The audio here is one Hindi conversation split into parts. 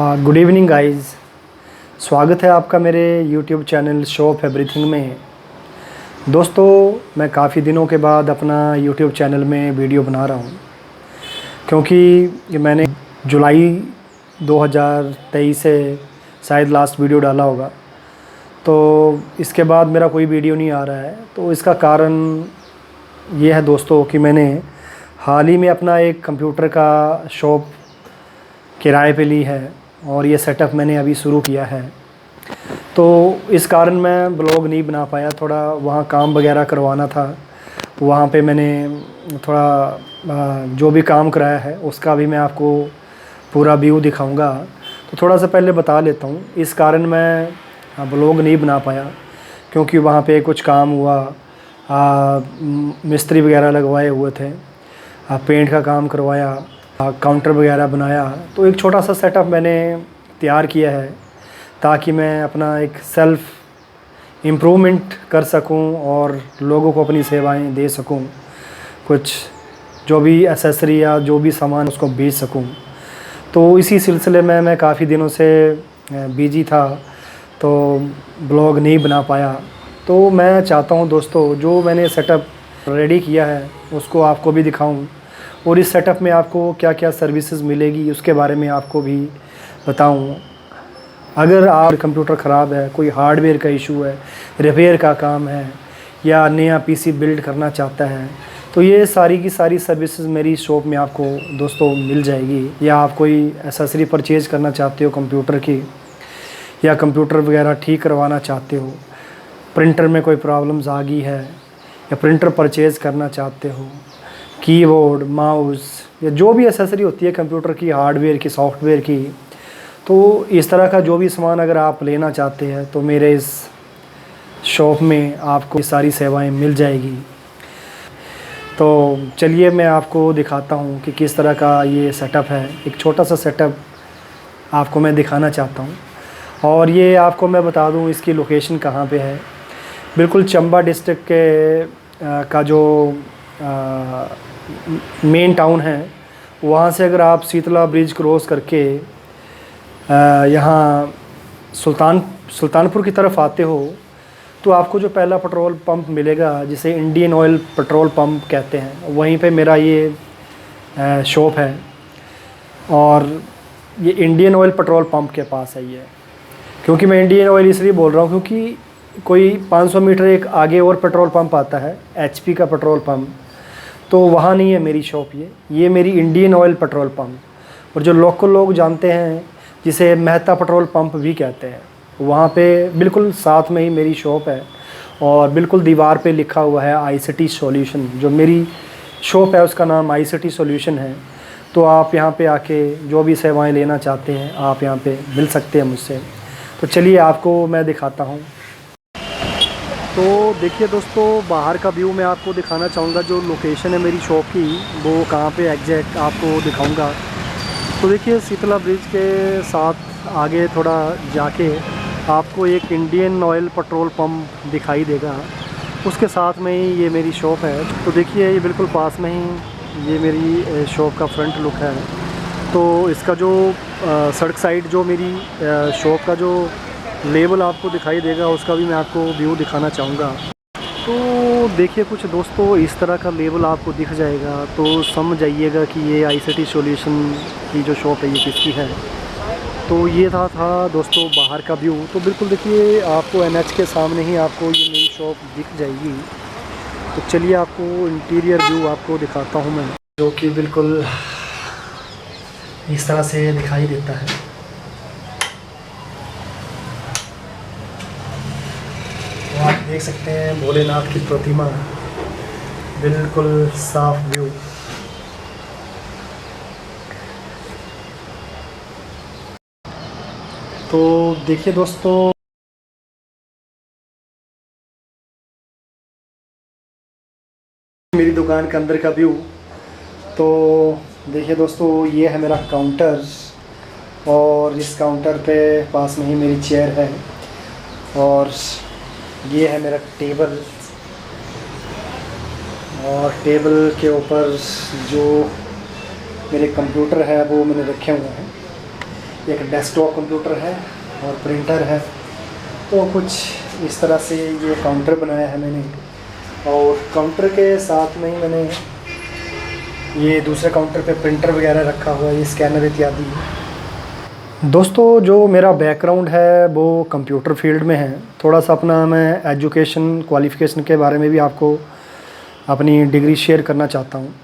Good evening guys. स्वागत है आपका मेरे यूट्यूब चैनल शॉप एवरीथिंग में। दोस्तों, मैं काफ़ी दिनों के बाद अपना यूट्यूब चैनल में वीडियो बना रहा हूँ, क्योंकि मैंने जुलाई 2023 से शायद लास्ट वीडियो डाला होगा, तो इसके बाद मेरा कोई वीडियो नहीं आ रहा है। तो इसका कारण ये है दोस्तों कि मैंने हाल ही में अपना एक कंप्यूटर का शॉप किराए पे ली है और ये सेटअप मैंने अभी शुरू किया है। तो इस कारण मैं ब्लॉग नहीं बना पाया, थोड़ा वहाँ काम वगैरह करवाना था। वहाँ पे मैंने थोड़ा जो भी काम कराया है उसका भी मैं आपको पूरा व्यू दिखाऊंगा। तो थोड़ा सा पहले बता लेता हूँ, इस कारण मैं ब्लॉग नहीं बना पाया क्योंकि वहाँ पे कुछ काम हुआ, मिस्त्री वगैरह लगवाए हुए थे, पेंट का काम करवाया, काउंटर वगैरह बनाया। तो एक छोटा सा सेटअप मैंने तैयार किया है ताकि मैं अपना एक सेल्फ़ इम्प्रूवमेंट कर सकूं और लोगों को अपनी सेवाएं दे सकूं, कुछ जो भी एसेसरी या जो भी सामान उसको बेच सकूं। तो इसी सिलसिले में मैं काफ़ी दिनों से बिजी था, तो ब्लॉग नहीं बना पाया। तो मैं चाहता हूं दोस्तों, जो मैंने सेटअप रेडी किया है उसको आपको भी दिखाऊं और इस सेटअप में आपको क्या क्या सर्विसेज मिलेगी उसके बारे में आपको भी बताऊं। अगर आप कंप्यूटर ख़राब है, कोई हार्डवेयर का इशू है, रिपेयर का काम है या नया पीसी बिल्ड करना चाहता है, तो ये सारी की सारी सर्विसेज मेरी शॉप में आपको दोस्तों मिल जाएगी। या आप कोई एसेसरी परचेज़ करना चाहते हो कंप्यूटर की, या कंप्यूटर वगैरह ठीक करवाना चाहते हो, प्रिंटर में कोई प्रॉब्लम्स आ गई है या प्रिंटर परचेज़ करना चाहते हो, कीबोर्ड, माउस या जो भी एसेसरी होती है कंप्यूटर की, हार्डवेयर की, सॉफ्टवेयर की, तो इस तरह का जो भी सामान अगर आप लेना चाहते हैं तो मेरे इस शॉप में आपको ये सारी सेवाएं मिल जाएगी। तो चलिए मैं आपको दिखाता हूँ कि किस तरह का ये सेटअप है। एक छोटा सा सेटअप आपको मैं दिखाना चाहता हूँ और ये आपको मैं बता दूँ इसकी लोकेशन कहाँ पे है। बिल्कुल चंबा डिस्ट्रिक्ट के का जो मेन टाउन है, वहाँ से अगर आप शीतला ब्रिज क्रॉस करके यहाँ सुल्तानपुर की तरफ आते हो तो आपको जो पहला पेट्रोल पंप मिलेगा, जिसे इंडियन ऑयल पेट्रोल पंप कहते हैं, वहीं पे मेरा ये शॉप है। और ये इंडियन ऑयल पेट्रोल पंप के पास है ये। क्योंकि मैं इंडियन ऑयल इसलिए बोल रहा हूँ क्योंकि कोई 500 मीटर एक आगे और पेट्रोल पंप आता है, एचपी का पेट्रोल पंप, तो वहाँ नहीं है मेरी शॉप। ये मेरी इंडियन ऑयल पेट्रोल पंप। और जो लोकल लोग जानते हैं जिसे मेहता पेट्रोल पंप भी कहते हैं, वहाँ पे बिल्कुल साथ में ही मेरी शॉप है और बिल्कुल दीवार पे लिखा हुआ है आईसीटी सॉल्यूशन। जो मेरी शॉप है उसका नाम आईसीटी सॉल्यूशन है। तो आप यहाँ पे आके जो भी सेवाएं लेना चाहते हैं आप यहाँ पे मिल सकते हैं मुझसे। तो चलिए आपको मैं दिखाता हूँ। तो देखिए दोस्तों, बाहर का व्यू मैं आपको दिखाना चाहूँगा। जो लोकेशन है मेरी शॉप की वो कहाँ पे एग्जैक्ट आपको दिखाऊँगा। तो देखिए शीतला ब्रिज के साथ आगे थोड़ा जाके आपको एक इंडियन ऑयल पेट्रोल पंप दिखाई देगा, उसके साथ में ही ये मेरी शॉप है। तो देखिए ये बिल्कुल पास में ही ये मेरी शॉप का फ्रंट लुक है। तो इसका जो सड़क साइड जो मेरी शॉप का जो लेबल आपको दिखाई देगा उसका भी मैं आपको व्यू दिखाना चाहूँगा। तो देखिए कुछ दोस्तों इस तरह का लेबल आपको दिख जाएगा, तो समझ जाइएगा कि ये आईसीटी सॉल्यूशन की जो शॉप है ये किसकी है। तो ये था दोस्तों बाहर का व्यू। तो बिल्कुल देखिए आपको एनएच के सामने ही आपको ये नई शॉप दिख जाएगी। तो चलिए आपको इंटीरियर व्यू आपको दिखाता हूँ मैं, जो कि बिल्कुल इस तरह से दिखाई देता है। तो आप देख सकते हैं भोलेनाथ की प्रतिमा, बिल्कुल साफ व्यू। तो देखिए दोस्तों मेरी दुकान के अंदर का व्यू। तो देखिए दोस्तों ये है मेरा काउंटर और इस काउंटर पे पास में ही मेरी चेयर है और ये है मेरा टेबल। और टेबल के ऊपर जो मेरे कंप्यूटर है वो मैंने रखे हुए हैं। एक डेस्कटॉप कंप्यूटर है और प्रिंटर है। तो कुछ इस तरह से ये काउंटर बनाया है मैंने, और काउंटर के साथ में ही मैंने ये दूसरे काउंटर पे प्रिंटर वगैरह रखा हुआ है, ये स्कैनर इत्यादि। दोस्तों जो मेरा बैकग्राउंड है वो कंप्यूटर फील्ड में है। थोड़ा सा अपना मैं एजुकेशन क्वालिफ़िकेशन के बारे में भी आपको अपनी डिग्री शेयर करना चाहता हूँ,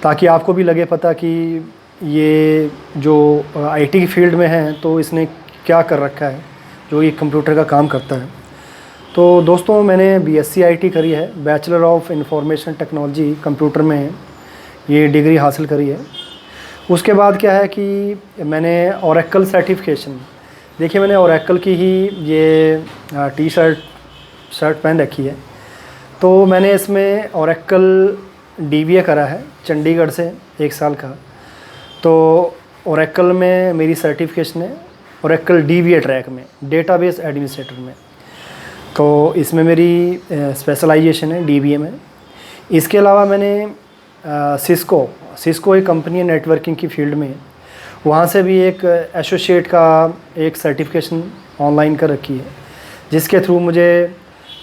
ताकि आपको भी लगे पता कि ये जो आईटी की फील्ड में है तो इसने क्या कर रखा है, जो ये कंप्यूटर का काम करता है। तो दोस्तों मैंने बीएससी आईटी करी है, bachelor of information technology computer में ये डिग्री हासिल करी है। उसके बाद क्या है कि मैंने ओरेकल सर्टिफिकेशन, देखिए मैंने ओरेकल की ही ये टी शर्ट पहन रखी है। तो मैंने इसमें ओरेकल डीबीए करा है चंडीगढ़ से 1 साल का। तो ओरेकल में मेरी सर्टिफिकेशन है, ओरेकल डीबीए ट्रैक में, डेटाबेस एडमिनिस्ट्रेटर में। तो इसमें मेरी स्पेशलाइजेशन है डीबीए में। इसके अलावा मैंने सिस्को एक कंपनी है नेटवर्किंग की फील्ड में, वहाँ से भी एक एसोसिएट का एक सर्टिफिकेशन ऑनलाइन कर रखी है, जिसके थ्रू मुझे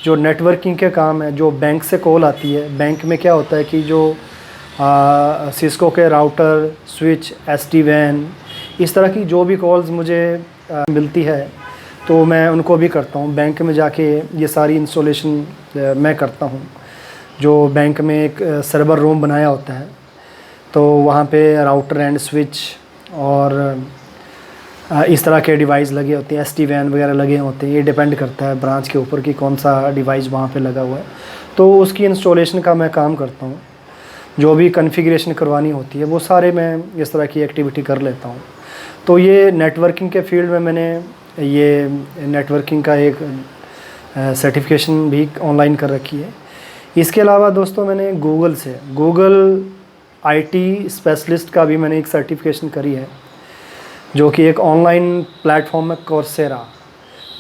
जो नेटवर्किंग के काम है, जो बैंक से कॉल आती है, बैंक में क्या होता है कि जो सिस्को के राउटर, स्विच, SD-WAN, इस तरह की जो भी कॉल्स मुझे मिलती है तो मैं उनको भी करता हूँ। बैंक में जाके ये सारी इंस्टॉलेशन मैं करता हूँ। जो बैंक में एक सर्वर रूम बनाया होता है, तो वहाँ पे राउटर एंड स्विच और इस तरह के डिवाइस लगे होते हैं, SD-WAN वगैरह लगे होते हैं। ये डिपेंड करता है ब्रांच के ऊपर कि कौन सा डिवाइस वहाँ पे लगा हुआ है, तो उसकी इंस्टॉलेशन का मैं काम करता हूँ। जो भी कॉन्फ़िगरेशन करवानी होती है वो सारे मैं इस तरह की एक्टिविटी कर लेता हूँ। तो ये नेटवर्किंग के फील्ड में मैंने ये नेटवर्किंग का एक सर्टिफिकेशन भी ऑनलाइन कर रखी है। इसके अलावा दोस्तों मैंने गूगल IT स्पेशलिस्ट का भी मैंने एक सर्टिफिकेशन करी है, जो कि एक ऑनलाइन प्लेटफॉर्म है कोर्सेरा,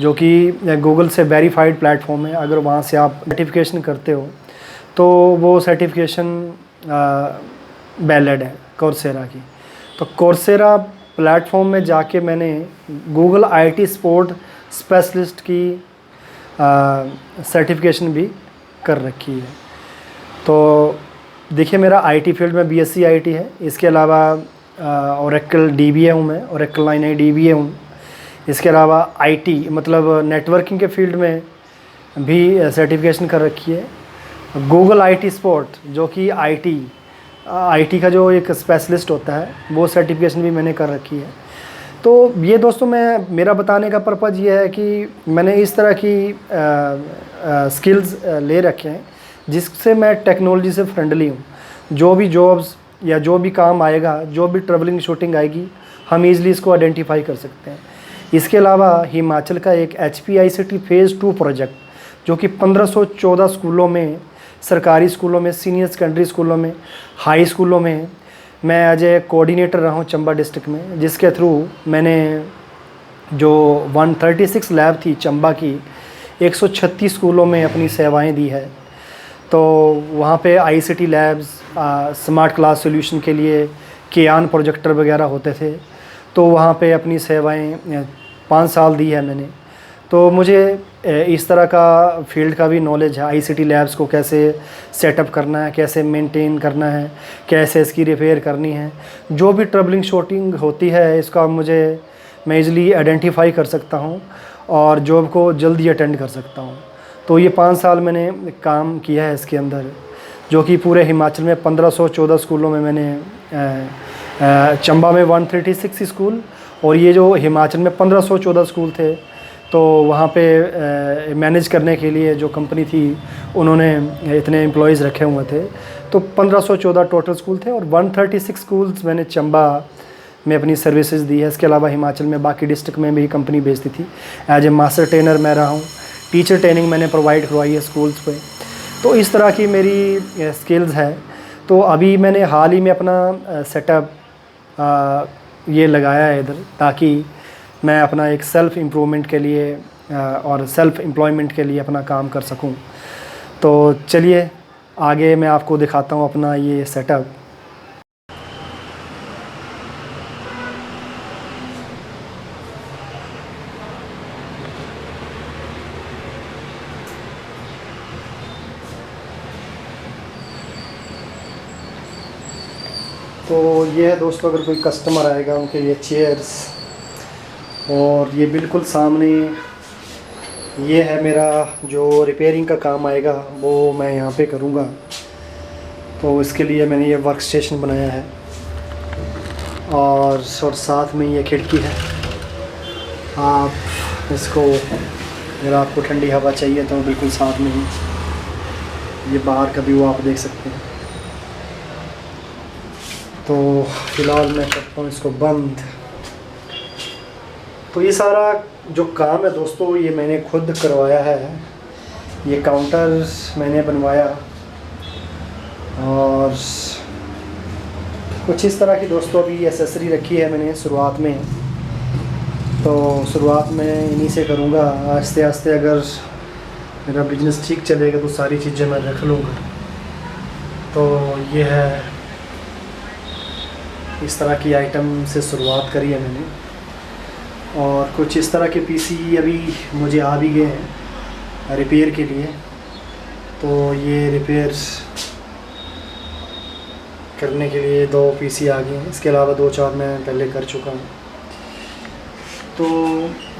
जो कि गूगल से वेरीफाइड प्लेटफॉर्म है। अगर वहाँ से आप सर्टिफिकेशन करते हो तो वो सर्टिफिकेशन वैलिड है कोर्सेरा की। तो कोर्सेरा प्लेटफॉर्म में जाके मैंने गूगल IT सपोर्ट स्पेशलिस्ट की सर्टिफिकेशन भी कर रखी है। तो देखिए मेरा IT फील्ड में BSc IT है। इसके अलावा ओरेकल DBA हूँ मैं, ओरेकल 9i DBA हूँ। इसके अलावा IT मतलब नेटवर्किंग के फील्ड में भी सर्टिफिकेशन कर रखी है। गूगल IT सपोर्ट, जो कि IT का जो एक स्पेशलिस्ट होता है, वो सर्टिफिकेशन भी मैंने कर रखी है। तो ये दोस्तों मेरा बताने का पर्पज़ ये है कि मैंने इस तरह की स्किल्स ले रखे हैं जिससे मैं टेक्नोलॉजी से फ्रेंडली हूँ। जो भी जॉब्स या जो भी काम आएगा, जो भी ट्रैवलिंग शूटिंग आएगी, हम ईज़िली इसको आइडेंटिफाई कर सकते हैं। इसके अलावा हिमाचल का एक HPICT फेज़ 2 प्रोजेक्ट, जो कि 1514 स्कूलों में, सरकारी स्कूलों में, सीनियर सेकेंडरी स्कूलों में, हाई स्कूलों में मैं एज ए कोऑर्डिनेटर रहा हूँ चंबा डिस्ट्रिक्ट में, जिसके थ्रू मैंने जो 136 लैब थी चंबा की, 136 स्कूलों में अपनी सेवाएं दी है। तो वहाँ पे ICT labs, smart class solution के लिए कियान प्रोजेक्टर वगैरह होते थे, तो वहाँ पे अपनी सेवाएं 5 साल दी है मैंने। तो मुझे इस तरह का फील्ड का भी नॉलेज है, ICT लैब्स को कैसे सेटअप करना है, कैसे मेंटेन करना है, कैसे इसकी रिपेयर करनी है। जो भी ट्रबलिंग शूटिंग होती है इसका मैं इजीली आइडेंटिफाई कर सकता हूँ और जॉब को जल्दी अटेंड कर सकता हूँ। तो ये 5 साल मैंने काम किया है इसके अंदर, जो कि पूरे हिमाचल में 1514 स्कूलों में मैंने चंबा में 136 स्कूल, और ये जो हिमाचल में 1514 स्कूल थे, तो वहाँ पे मैनेज करने के लिए जो कंपनी थी उन्होंने इतने एम्प्लॉयज़ रखे हुए थे। तो 1514 टोटल स्कूल थे और 136 स्कूल्स मैंने चंबा में अपनी सर्विसेज दी है। इसके अलावा हिमाचल में बाकी डिस्ट्रिक्ट में भी कंपनी भेजती थी। एज ए मास्टर ट्रेनर मैं रहा हूँ, टीचर ट्रेनिंग मैंने प्रोवाइड करवाई है स्कूल्स पे। तो इस तरह की मेरी स्किल्स है। तो अभी मैंने हाल ही में अपना सेटअप ये लगाया है इधर, ताकि मैं अपना एक सेल्फ़ इम्प्रूवमेंट के लिए और सेल्फ़ एम्प्लॉयमेंट के लिए अपना काम कर सकूं। तो चलिए आगे मैं आपको दिखाता हूं अपना ये सेटअप। तो ये है दोस्तों, अगर कोई कस्टमर आएगा उनके लिए चेयर्स, और ये बिल्कुल सामने ये है मेरा जो रिपेयरिंग का काम आएगा वो मैं यहाँ पे करूँगा। तो इसके लिए मैंने ये वर्क स्टेशन बनाया है, और साथ में ये खिड़की है। आप इसको, अगर आपको ठंडी हवा चाहिए तो बिल्कुल साथ में ही ये बाहर का व्यू आप देख सकते हैं। तो फ़िलहाल मैं करता हूँ इसको बंद। तो ये सारा जो काम है दोस्तों, ये मैंने खुद करवाया है। ये काउंटर मैंने बनवाया, और कुछ इस तरह की दोस्तों अभी एसेसरी रखी है मैंने शुरुआत में। तो शुरुआत में इन्हीं से करूँगा, आस्ते आस्ते अगर मेरा बिज़नेस ठीक चलेगा तो सारी चीज़ें मैं रख लूँगा। तो ये है, इस तरह की आइटम से शुरुआत करी है मैंने, और कुछ इस तरह के पीसी अभी मुझे आ भी गए हैं रिपेयर के लिए। तो ये रिपेयर करने के लिए 2 पीसी आ गए हैं, इसके अलावा 2-4 मैं पहले कर चुका हूँ। तो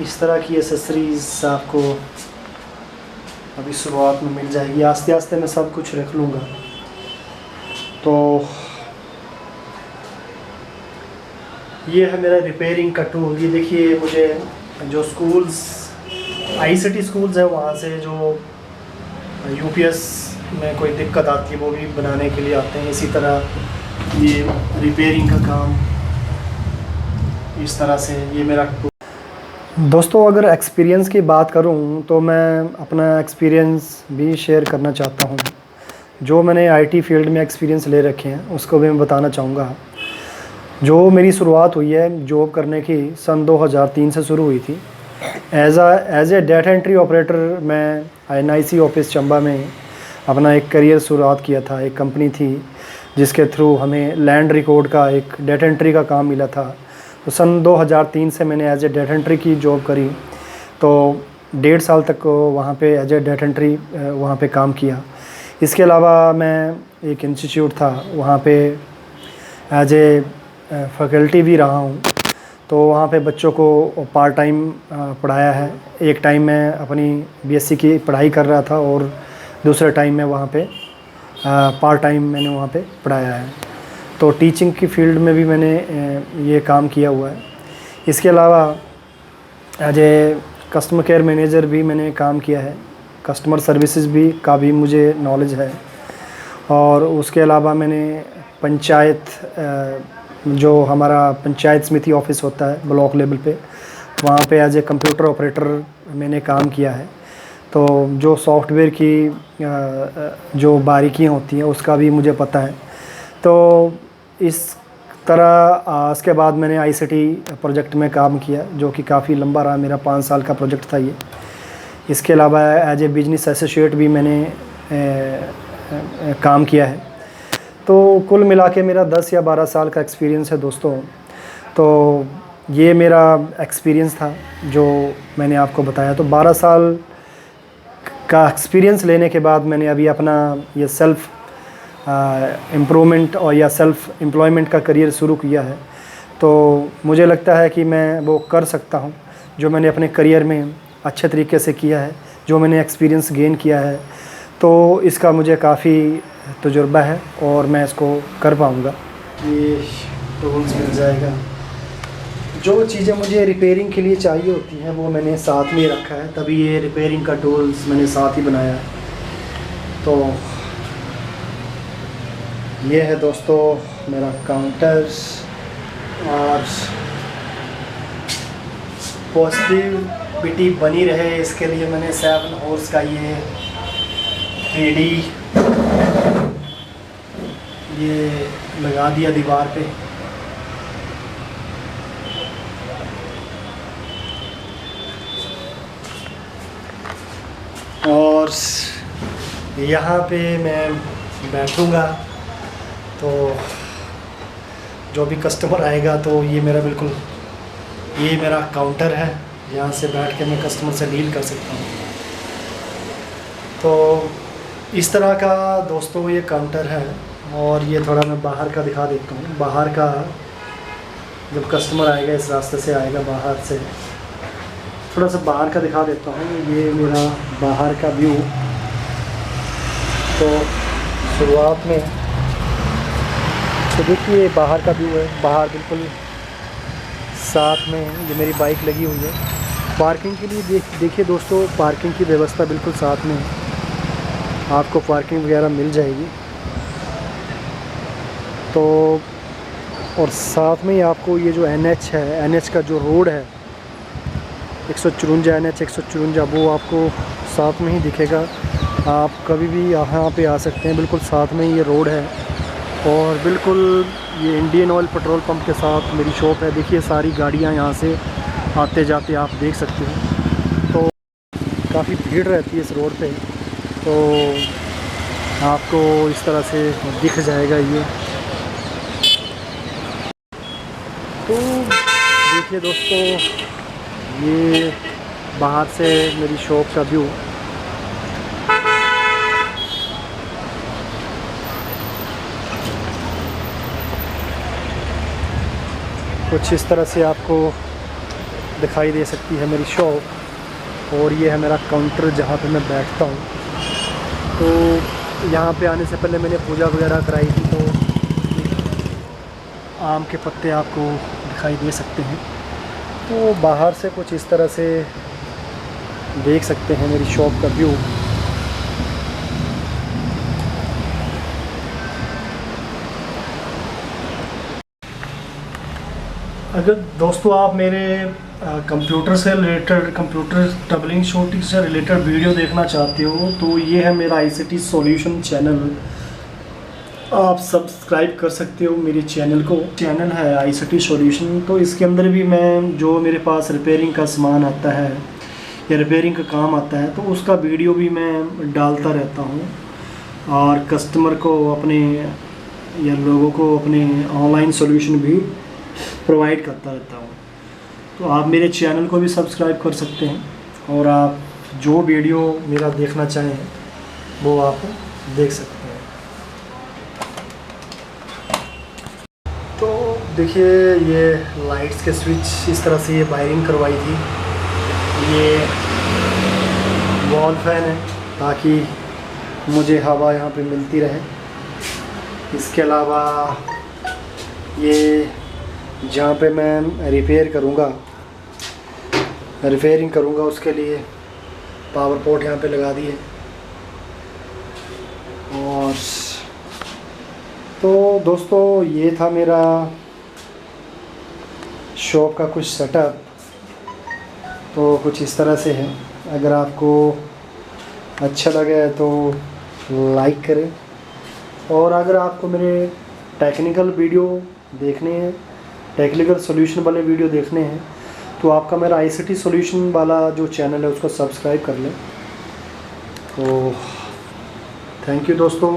इस तरह की एसेसरीज़ आपको अभी शुरुआत में मिल जाएगी, आस्ते आस्ते मैं सब कुछ रख लूँगा। तो ये है मेरा रिपेयरिंग का टूल। ये देखिए, मुझे जो स्कूल्स ICT स्कूल्स हैं वहाँ से जो UPS में कोई दिक्कत आती है वो भी बनाने के लिए आते हैं। इसी तरह ये रिपेयरिंग का काम इस तरह से, ये मेरा दोस्तों, अगर एक्सपीरियंस की बात करूं तो मैं अपना एक्सपीरियंस भी शेयर करना चाहता हूं। जो मैंने IT फील्ड में एक्सपीरियंस ले रखे हैं उसको भी मैं बताना चाहूँगा। जो मेरी शुरुआत हुई है जॉब करने की, सन 2003 से शुरू हुई थी। As a data entry operator मैं NIC ऑफिस चंबा में अपना एक करियर शुरुआत किया था। एक कंपनी थी जिसके थ्रू हमें लैंड रिकॉर्ड का एक डाटा एंट्री का काम मिला था। तो सन 2003 से मैंने एज ए डाटा एंट्री की जॉब करी। तो 1.5 साल तक वहाँ पे एज ए डाटा एंट्री वहाँ पे काम किया। इसके अलावा मैं एक इंस्टीट्यूट था वहाँ पे एज ए फैकल्टी भी रहा हूँ। तो वहाँ पे बच्चों को पार्ट टाइम पढ़ाया है। एक टाइम मैं अपनी BSc की पढ़ाई कर रहा था, और दूसरे टाइम में वहाँ पे पार्ट टाइम मैंने वहाँ पे पढ़ाया है। तो टीचिंग की फील्ड में भी मैंने ये काम किया हुआ है। इसके अलावा as a customer care manager भी मैंने काम किया है। कस्टमर सर्विसेज भी का भी मुझे नॉलेज है। और उसके अलावा मैंने पंचायत, जो हमारा पंचायत समिति ऑफिस होता है ब्लॉक लेवल पे, वहाँ पे एज ए कंप्यूटर ऑपरेटर मैंने काम किया है। तो जो सॉफ्टवेयर की जो बारीकियाँ होती हैं उसका भी मुझे पता है। तो इस तरह इसके बाद मैंने ICT प्रोजेक्ट में काम किया, जो कि काफ़ी लंबा रहा, मेरा 5 साल का प्रोजेक्ट था ये। इसके अलावा एज ए बिजनेस एसोसिएट भी मैंने काम किया है। तो कुल मिला के मेरा 10 या 12 साल का एक्सपीरियंस है दोस्तों। तो ये मेरा एक्सपीरियंस था जो मैंने आपको बताया। तो 12 साल का एक्सपीरियंस लेने के बाद मैंने अभी अपना ये सेल्फ़ इम्प्रूवमेंट और या सेल्फ़ एम्प्लॉयमेंट का करियर शुरू किया है। तो मुझे लगता है कि मैं वो कर सकता हूँ जो मैंने अपने करियर में अच्छे तरीके से किया है, जो मैंने एक्सपीरियंस गेन किया है। तो इसका मुझे काफ़ी तजुर्बा है और मैं इसको कर पाऊँगा। ये टूल्स मिल जाएगा, जो चीज़ें मुझे रिपेयरिंग के लिए चाहिए होती हैं वो मैंने साथ में रखा है, तभी ये रिपेयरिंग का टूल्स मैंने साथ ही बनाया है। तो ये है दोस्तों मेरा काउंटर्स, और पॉजिटिविटी बनी रहे इसके लिए मैंने 7 हॉर्स का ये 3D ये लगा दिया दीवार पे। और यहाँ पे मैं बैठूँगा तो जो भी कस्टमर आएगा तो ये मेरा बिल्कुल ये मेरा काउंटर है, यहाँ से बैठ के मैं कस्टमर से डील कर सकता हूँ। तो इस तरह का दोस्तों ये काउंटर है और ये थोड़ा मैं बाहर का दिखा देता हूँ। बाहर का जब कस्टमर आएगा इस रास्ते से आएगा, बाहर से थोड़ा सा बाहर का दिखा देता हूँ। ये मेरा बाहर का व्यू। तो शुरुआत में तो देखिए बाहर का व्यू है, बाहर बिल्कुल साथ में ये मेरी बाइक लगी हुई है। पार्किंग के लिए देखिए दोस्तों, पार्किंग की व्यवस्था बिल्कुल साथ में है, आपको पार्किंग वगैरह मिल जाएगी। तो और साथ में ही आपको ये जो NH है, NH का जो रोड है 154 NH 154, वो आपको साथ में ही दिखेगा। आप कभी भी यहाँ पे आ सकते हैं, बिल्कुल साथ में ही ये रोड है। और बिल्कुल ये इंडियन ऑयल पेट्रोल पंप के साथ मेरी शॉप है। देखिए सारी गाड़ियाँ यहाँ से आते जाते आप देख सकते हैं। तो काफ़ी भीड़ रहती है इस रोड पे, तो आपको इस तरह से दिख जाएगा ये। तो देखिए दोस्तों, ये बाहर से मेरी शॉप का व्यू। कुछ इस तरह से आपको दिखाई दे सकती है मेरी शॉप। और ये है मेरा काउंटर जहाँ पे मैं बैठता हूँ। तो यहाँ पे आने से पहले मैंने पूजा वगैरह कराई थी, तो आम के पत्ते आपको दिखाई दे सकते हैं। तो बाहर से कुछ इस तरह से देख सकते हैं मेरी शॉप का व्यू। अगर दोस्तों आप मेरे कंप्यूटर से रिलेटेड, कंप्यूटर ट्रबलिंग शूटिंग से रिलेटेड वीडियो देखना चाहते हो, तो ये है मेरा ICT सॉल्यूशन चैनल। आप सब्सक्राइब कर सकते हो मेरे चैनल को। चैनल है ICT सॉल्यूशन। तो इसके अंदर भी मैं जो मेरे पास रिपेयरिंग का सामान आता है या रिपेयरिंग का काम आता है, तो उसका वीडियो भी मैं डालता रहता हूँ। और कस्टमर को अपने या लोगों को अपने ऑनलाइन सॉल्यूशन भी प्रोवाइड करता रहता हूँ। तो आप मेरे चैनल को भी सब्सक्राइब कर सकते हैं, और आप जो वीडियो मेरा देखना चाहें वो आप देख सकते हैं। तो देखिए ये लाइट्स के स्विच इस तरह से ये वायरिंग करवाई थी। ये वॉल फैन है ताकि मुझे हवा यहाँ पे मिलती रहे। इसके अलावा ये जहाँ पे मैं रिपेयरिंग करूँगा उसके लिए पावर पोर्ट यहाँ पे लगा दिए। और तो दोस्तों ये था मेरा शॉप का कुछ सेटअप। तो कुछ इस तरह से है। अगर आपको अच्छा लगे तो लाइक करें, और अगर आपको मेरे टेक्निकल वीडियो देखने हैं, टेक्निकल सॉल्यूशन वाले वीडियो देखने हैं, तो आपका मेरा ICT सॉल्यूशन वाला जो चैनल है उसको सब्सक्राइब कर लें। तो थैंक यू दोस्तों।